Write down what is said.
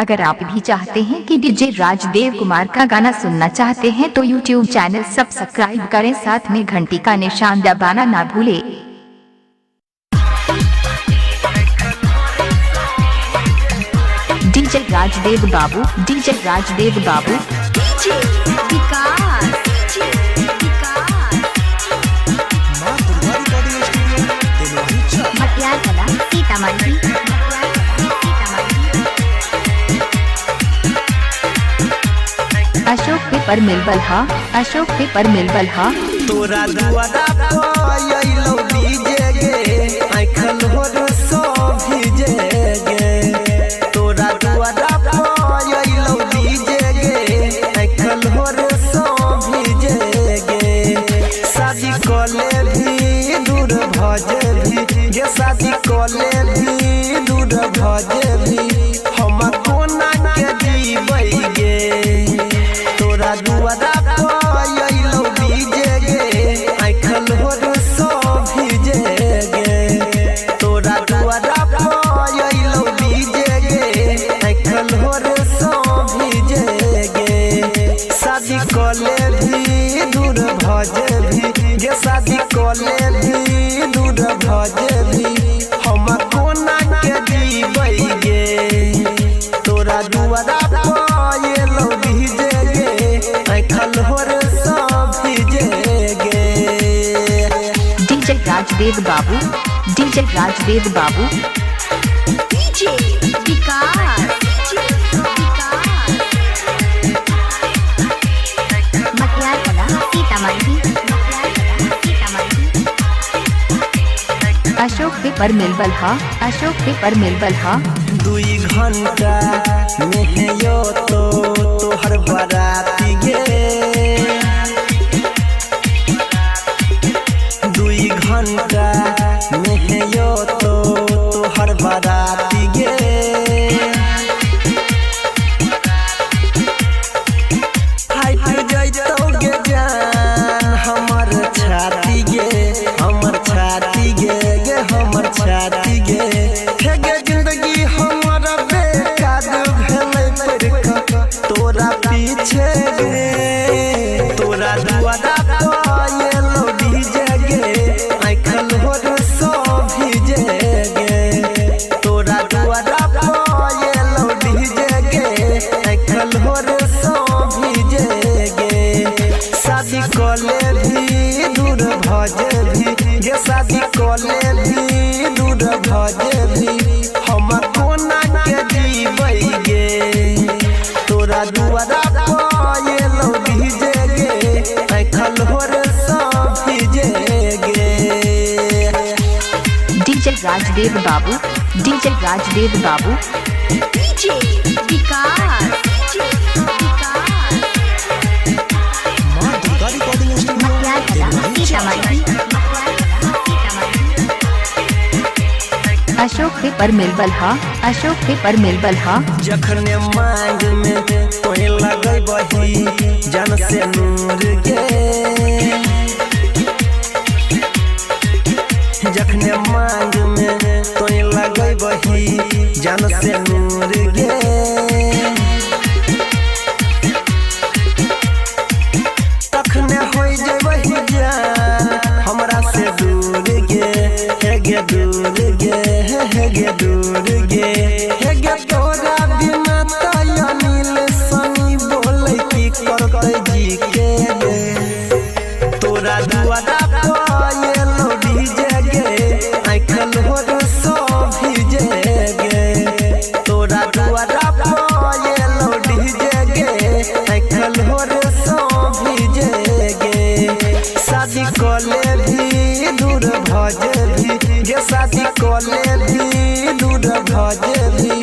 अगर आप भी चाहते हैं कि डीजे राजदेव कुमार का गाना सुनना चाहते हैं तो यूट्यूब चैनल सब्सक्राइब करें, साथ में घंटी का निशान दबाना ना भूलें। डीजे राजदेव बाबू, डीजे राजदेव बाबू, डीजे विकास, मटियार कला सीतामढ़ी। अशोक पेपर मिल बल्हा, अशोक पेपर मिल बल्हा। तोरा दुआरा पायलो डीजे गे आइखल होर सो भीजे गे। तोरा दुआरा पायलो डीजे गे आइखल होर सो भीजे गे। शादी कले भी दूर भजे भी गे, शादी कले भी दूर भजे भी हम कोना के जीबै गे। तोरा दुआरा पायलो डीजे गे आइखल होर सो भीजे गे। तोरा दुआरा पायलो डीजे गे आइखल होर सो भीजे गे। शादी कले भी दूर भजे भी गे, शादी कले भी दूर भजे भी हम कोना के जीबै गे। तोरा दुआरा पायलो डीजे गे आइखल होर सो भीजे गे। डीजे राजदेव बाबू, डीजे राजदेव बाबू, डीजे विकास, मटियार कला सीतामढ़ी। अशोक पेपर मिल बल्हा, अशोक पेपर मिल बल्हा। 2 घंटा में यो तो तोहर बाराती गे। 2 घंटा में यो तो तोहर बाराती गे। फाइट जइतौ गे जान हमर छाती गे, हमर छाती गे गे हमर छाती गे। हे गे जिंदगी हमर बेकार भेलै पड़का तोरा पीछे गे। तोरा दुआरा पायलो डीजे गे आइखल होर सो भीजे गे। तोरा दुआरा पायलो डीजे गे आइखल होर सो भीजे गे। शादी कले भी दूर भजे भी गे, शादी कले भी दूर भजे भी हम कोना के जीबै गे। तोरा दुआरा पायलो डीजे गे आइखल होर सो भीजे गे। डीजे राजदेव बाबू, डीजे राजदेव बाबू, डीजे विकास, मटियार कला सीतामढ़ी। अशोक पेपर मिल बल्हा, अशोक पेपर मिल बल्हा। जखने मांग में तोहे लगै बही जन से नूर गे। जखने मांग में तोहे लगै बही जन से नूर गे। तखने होई जेबही जान हमरा से दूर गे। हे गे दूर गे, हे गे दूर गे, हे गे तोरा बिना तय नील सनी बोलै की करतै जी के गे। तोरा दुआरा पायलो डीजे गे आइखल होर सो भीजे गे। तोरा दुआरा पायलो डीजे गे आइखल होर सो भीजे गे। शादी कले भी दूर भजे भी गे, शादी कले भी दूर भजे भी